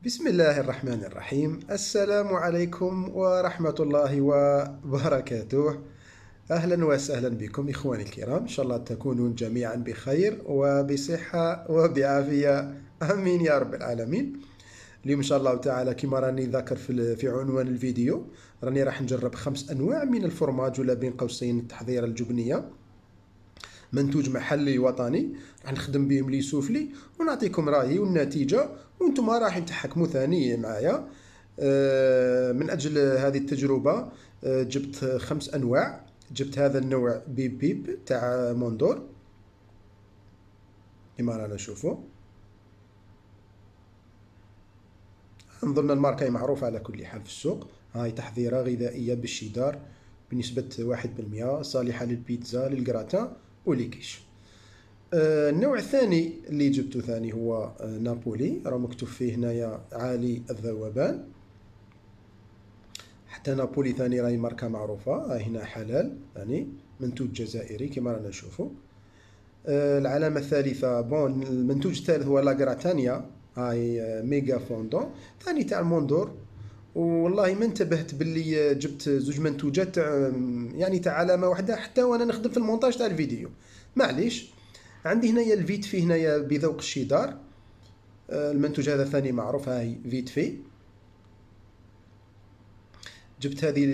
بسم الله الرحمن الرحيم. السلام عليكم ورحمة الله وبركاته. أهلا وسهلا بكم إخواني الكرام، إن شاء الله تكونون جميعا بخير وبصحة وبعافية، آمين يا رب العالمين. اليوم إن شاء الله تعالى كما راني ذاكر في عنوان الفيديو، راني راح نجرب 5 أنواع من الفرماج ولا بين قوسين التحضيرة الجبنية، منتوج محلي وطني. راح نخدم بهم لي سوفلي ونعطيكم رايي والنتيجة، وانتم راح تحكموا ثاني معايا. من أجل هذه التجربة جبت 5 أنواع. جبت هذا النوع بيب بيب تاع موندور كما رانا نشوفوا، نظن الماركة معروفة على كل حال في السوق. هاي تحضيرة غذائية بالشيدار بنسبة 1%، صالحة للبيتزا للجراتان وليكيش. النوع الثاني اللي جبته ثاني هو نابولي، راه مكتوب فيه هنايا عالي الذوبان. حتى نابولي ثاني راهي ماركة معروفة، هنا حلال يعني منتوج جزائري كما رانا نشوفوا. العلامة الثالثة بون، المنتوج الثالث هو لاغراتانيا، هاي ميغا فوندون ثاني تاع الموندور. والله ما انتبهت باللي جبت زوج منتوجات يعني تاع علامة واحدة حتى وانا نخدم في المونتاج تاع الفيديو. معليش، عندي هنايا الفيت في هنايا بذوق الشيدار. المنتوج هذا ثاني معروف، هاي فيت في. جبت هذه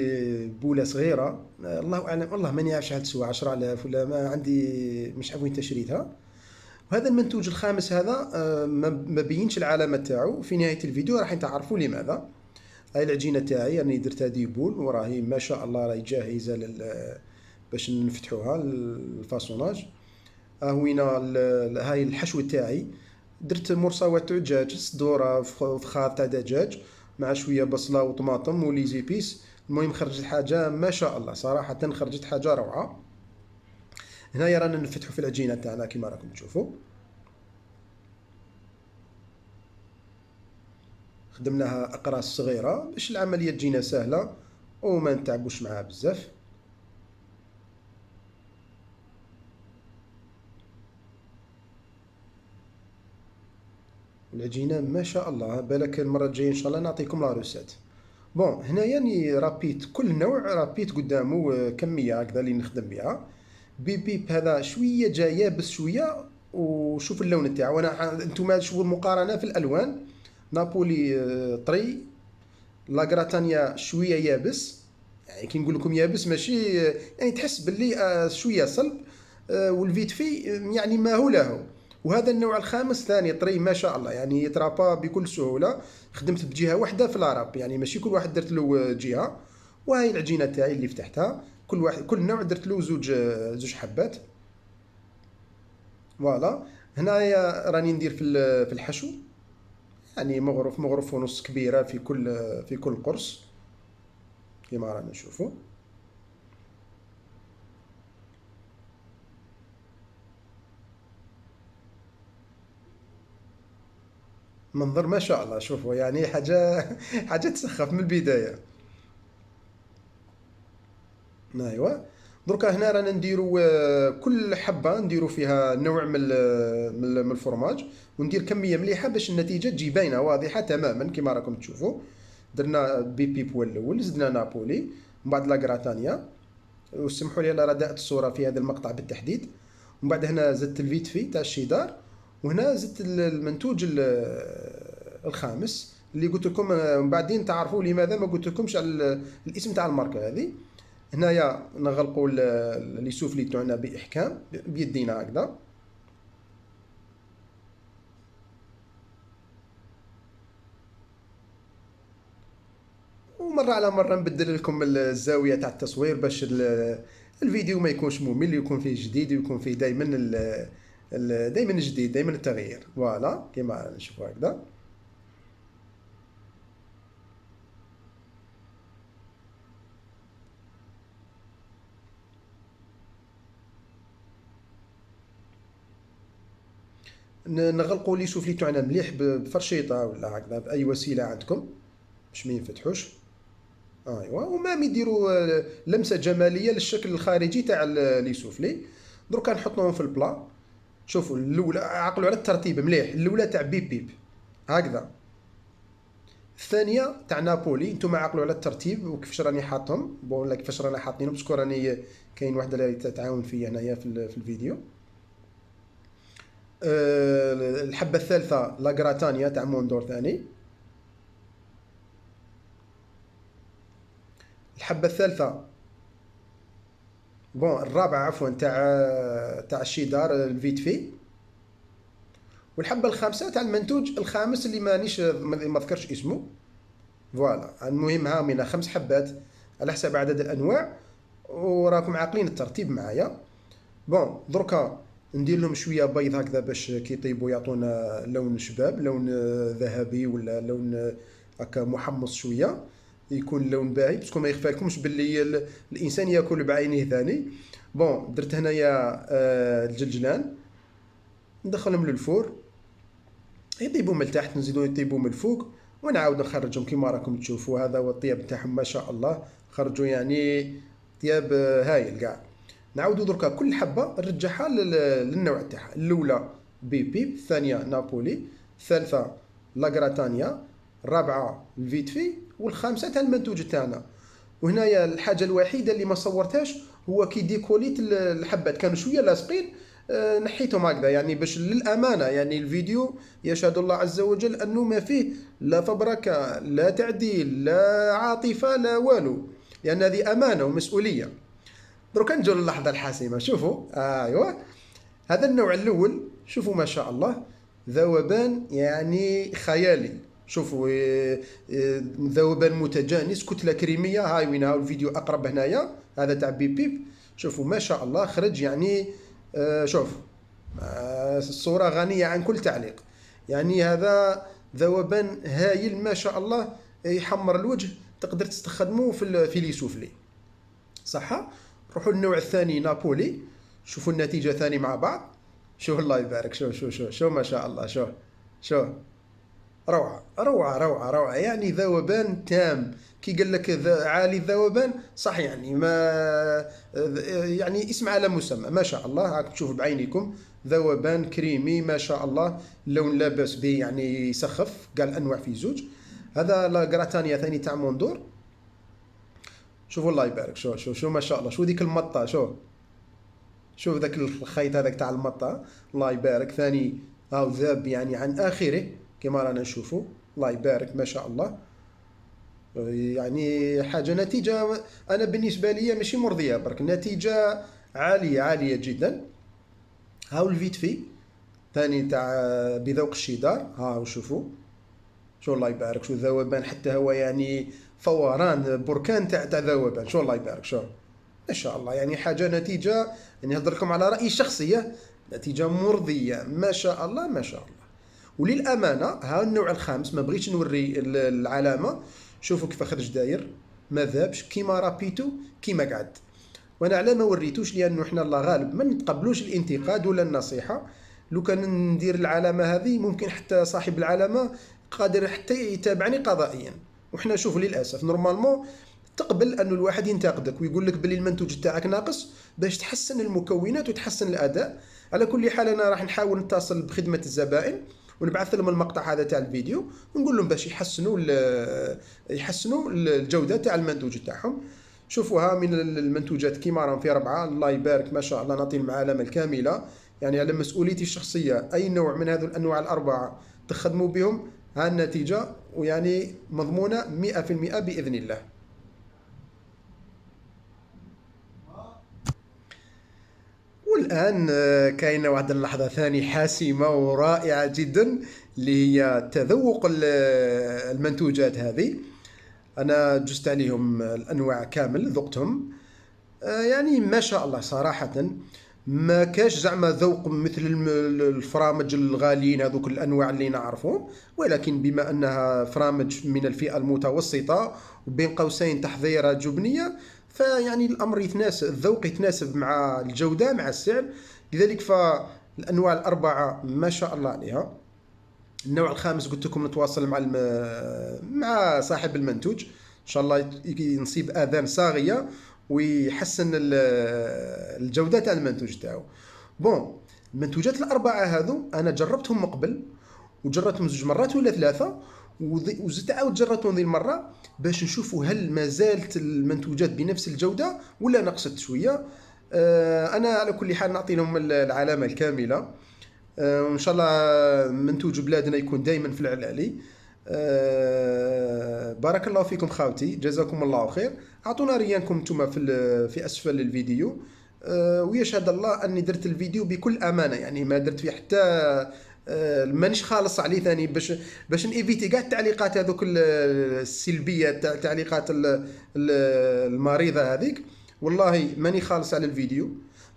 بولة صغيرة، الله أعلم والله ماني عارف شحال تسوى، 10,000 ولا ما عندي، مش عارف وين تشريتها. وهذا المنتوج الخامس هذا ما بينش العلامة تاعو، في نهاية الفيديو راح تعرفوا لماذا. هاي العجينة تاعي راني درت هذه بول، وراهي ما شاء الله راهي جاهزة باش نفتحوها الفاسوناج. هوينا هاي الحشو تاعي، درت مرصوة دجاج، صدورة فخار تاع دجاج مع شوية بصلة وطماطم وليزيبيس. المهم خرجت حاجة ما شاء الله، صراحة خرجت حاجة روعة. هنايا رانا نفتحو في العجينة تاعنا كما راكم تشوفوا. خدمناها أقراص صغيرة باش العملية تجينا سهلة وما نتعبوش معاها بزاف. العجينة ما شاء الله، بالك المرة الجاية إن شاء الله نعطيكم لا روسات. بون هنايا راني رابيت كل نوع، رابيت قدامه كمية هكذا اللي نخدم بها. بيب بيب هذا شوية جا يابس شوية، وشوف اللون تاعو. انا انتم شوفوا المقارنة في الالوان. نابولي طري، لاغراتانيا شوية يابس، يعني كي نقول لكم يابس ماشي يعني تحس باللي شوية صلب. والفيت في يعني ما هو له. وهذا النوع الخامس ثاني طري ما شاء الله، يعني يترابا بكل سهولة. خدمت بجهة واحدة في العرب، يعني ماشي كل واحد درت له جهة. وهاي العجينة تاعي اللي فتحتها، كل نوع درت له زوج حبات. فوالا. هنايا راني ندير في الحشو، يعني مغرف مغرف ونص كبيرة في كل قرص كما رانا نشوفوا. منظر ما شاء الله، شوفوا يعني حاجة حاجة تسخف من البداية. ايوا. دركا هنا رانا نديرو كل حبة نديرو فيها نوع من الفرماج، وندير كمية مليحة باش النتيجة تجي باينة واضحة تماما كما راكم تشوفوا. درنا بيب بيب هو الأول، زدنا نابولي، ومن بعد لاغراتانيا. وسمحوا لي على رداءة الصورة في هذا المقطع بالتحديد. ومن بعد هنا زدت الفيت في تاع الشيدار. وهنا زدت المنتوج الخامس اللي قلت لكم من بعدين تعرفوا لماذا ما قلت لكمش على الاسم تاع الماركة هذه. هنايا نغلقوا لي سوفلي تاعنا باحكام بيدينا هكذا. ومره على مره نبدل لكم الزاويه تاع التصوير باش الفيديو ما يكونش ممل، يكون فيه جديد ويكون فيه دائما دائما جديد، دائما التغيير. فوالا كيما نشوفوا هكذا. نغلقوا لي سوفلي تاعنا مليح بفرشيطه ولا هكذا باي وسيله عندكم باش ما ينفتحوش. ايوا. ومام يديروا لمسه جماليه للشكل الخارجي تاع لي سوفلي. دروكا نحطوهم في البلا. شوفوا الاولى، عقلوا على الترتيب مليح، الاولى تاع بيب بيب هكذا. الثانيه تاع نابولي. نتوما عقلوا على الترتيب وكيفاش راني حاطهم، بون ولا كيفاش رانا حاطينهم، باسكو راني كاين واحده اللي تتعاون فيا هنايا في الفيديو. الحبه الثالثه لا غراتانيا تاع موندور ثاني. الحبه الثالثه بون الرابعه عفوا تاع الشيدار الفيتفي. والحبه الخامسه تاع المنتوج الخامس اللي مانيش ما ذكرش اسمه. فوالا المهم ها من 5 حبات على حسب عدد الانواع، وراكم عاقلين الترتيب معايا. بون دركا ندير لهم شويه بيض هكذا باش كي يطيبوا يعطونا لون شباب، لون ذهبي ولا لون هكا محمص شويه، يكون لون باهي باسكو ما يخفالكمش باللي الانسان ياكل بعينيه ثاني. بون درت هنايا الجلجلان ندخلهم للفور يطيبوا من التحت، نزيدو يطيبوا من الفوق، ونعاود نخرجهم كيما راكم تشوفوا. هذا هو الطياب تاعهم ما شاء الله، خرجوا يعني طياب هايل كاع. نعاودو دركا كل حبه نرجعها للنوع تاعها. الاولى بيب، الثانيه نابولي، الثالثه لا غراتانيا، الرابعه الفيتفي، والخامسه تاع المنتوج تاعنا. وهنايا الحاجه الوحيده اللي ما صورتهاش هو كي ديكوليت الحبات كانوا شويه لاصقين، نحيتهم هكذا يعني باش للامانه يعني الفيديو يشهد الله عز وجل انه ما فيه لا فبركه لا تعديل لا عاطفه لا والو، لان هذه امانه ومسؤوليه. دروك نجوا للحظه الحاسمه. شوفوا ايوا هذا النوع الاول، شوفوا ما شاء الله ذوبان يعني خيالي. شوفوا ذوبان متجانس، كتله كريميه. هاي وين هاو الفيديو اقرب هنايا، هذا تاع بيب بيب. شوفوا ما شاء الله خرج يعني شوف الصورة غنية عن كل تعليق. يعني هذا ذوبان هايل ما شاء الله، يحمر الوجه، تقدر تستخدموه في لي سوفلي صح. روحوا للنوع الثاني نابولي، شوفوا النتيجة ثاني مع بعض. شوف الله يبارك، شو ما شاء الله، شو روعة روعة روعة روعة. يعني ذوبان تام، كي قال لك عالي الذوبان صح، يعني ما يعني اسم على مسمى ما شاء الله. راكم تشوفوا بعينيكم ذوبان كريمي ما شاء الله، اللون لا باس به يعني يسخف، قال الانواع في زوج. هذا لا غراتانيا ثاني تاع موندور. شوفوا الله يبارك، شو ما شاء الله. شو ذيك المطة، شوف ذاك الخيط هذاك تاع المطة، الله يبارك. ثاني هاو ذاب يعني عن اخره كما رانا نشوفوا، الله يبارك ما شاء الله. يعني حاجة نتيجة أنا بالنسبة لي ماشي مرضية برك، نتيجة عالية جدا. هاو الفيتفي ثاني تاع بذوق الشيدار، هاو شوفوا شو الله يبارك. شو الذوبان حتى هو يعني فوران بركان تاع ذوبان، شو الله يبارك. شو ما شاء الله يعني حاجة نتيجة، يعني نهضر لكم على رأيي الشخصية، نتيجة مرضية ما شاء الله ما شاء الله. وللامانه ها النوع الخامس ما بغيتش نوري العلامه، شوفوا كيف خرج داير، ما ذابش كيما رابيتو كيما قعد. وانا على ما وريتوش لانه احنا الله غالب ما نتقبلوش الانتقاد ولا النصيحه. لو كان ندير العلامه هذه ممكن حتى صاحب العلامه قادر حتى يتابعني قضائيا. وحنا شوفوا للاسف نورمالمون تقبل انه الواحد ينتقدك ويقول لك بلي المنتوج تاعك ناقص باش تحسن المكونات وتحسن الاداء. على كل حال انا راح نحاول نتصل بخدمه الزبائن ونبعث لهم المقطع هذا تاع الفيديو ونقول لهم باش يحسنوا الجوده تاع المنتوج تاعهم. شوفوها من المنتوجات كيما راهم في 4، الله يبارك ما شاء الله، نعطي المعالمه الكامله يعني على مسؤوليتي الشخصيه. اي نوع من هذه الانواع ال4 تخدموا بهم ها النتيجه، ويعني مضمونه 100% باذن الله. والآن كاينة واحد اللحظة ثانية حاسمة ورائعة جدا اللي هي تذوق المنتوجات هذه. أنا جزت عليهم الأنواع كامل ذقتهم، يعني ما شاء الله صراحة ما كاش زعما ذوق مثل الفرامج الغاليين هذوك الأنواع اللي نعرفهم، ولكن بما أنها فرامج من الفئة المتوسطة وبين قوسين تحضيرها جبنية، فيعني الامر يتناسب، الذوق يتناسب مع الجوده مع السعر. لذلك فالانواع ال4 ما شاء الله عليها. النوع الخامس قلت لكم نتواصل مع صاحب المنتوج ان شاء الله نصيب اذان صاغيه ويحسن الجوده تاع المنتوج تاعو. بون المنتوجات ال4 هذو انا جربتهم من قبل، وجربتهم 2 مرات ولا 3، وزدت عاود جربتهم ذي المره باش نشوفوا هل ما زالت المنتوجات بنفس الجوده ولا نقصت شويه. انا على كل حال نعطي لهم العلامه الكامله. وان شاء الله منتوج بلادنا يكون دائما في العلالي. بارك الله فيكم خاوتي، جزاكم الله خير. اعطونا ريانكم نتوما في اسفل الفيديو. ويشهد الله اني درت الفيديو بكل امانه، يعني ما درت فيه حتى مانيش خالص عليه ثاني باش نيفيتي كاع التعليقات هذوك السلبيه، التعليقات المريضه هذيك. والله ماني خالص على الفيديو،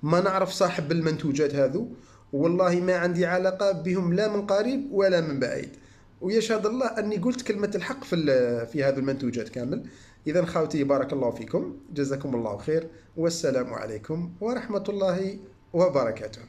ما نعرف صاحب المنتوجات هذو، والله ما عندي علاقه بهم لا من قريب ولا من بعيد. ويشهد الله اني قلت كلمه الحق في هذه المنتوجات كامل. اذا خاوتي بارك الله فيكم، جزاكم الله خير، والسلام عليكم ورحمه الله وبركاته.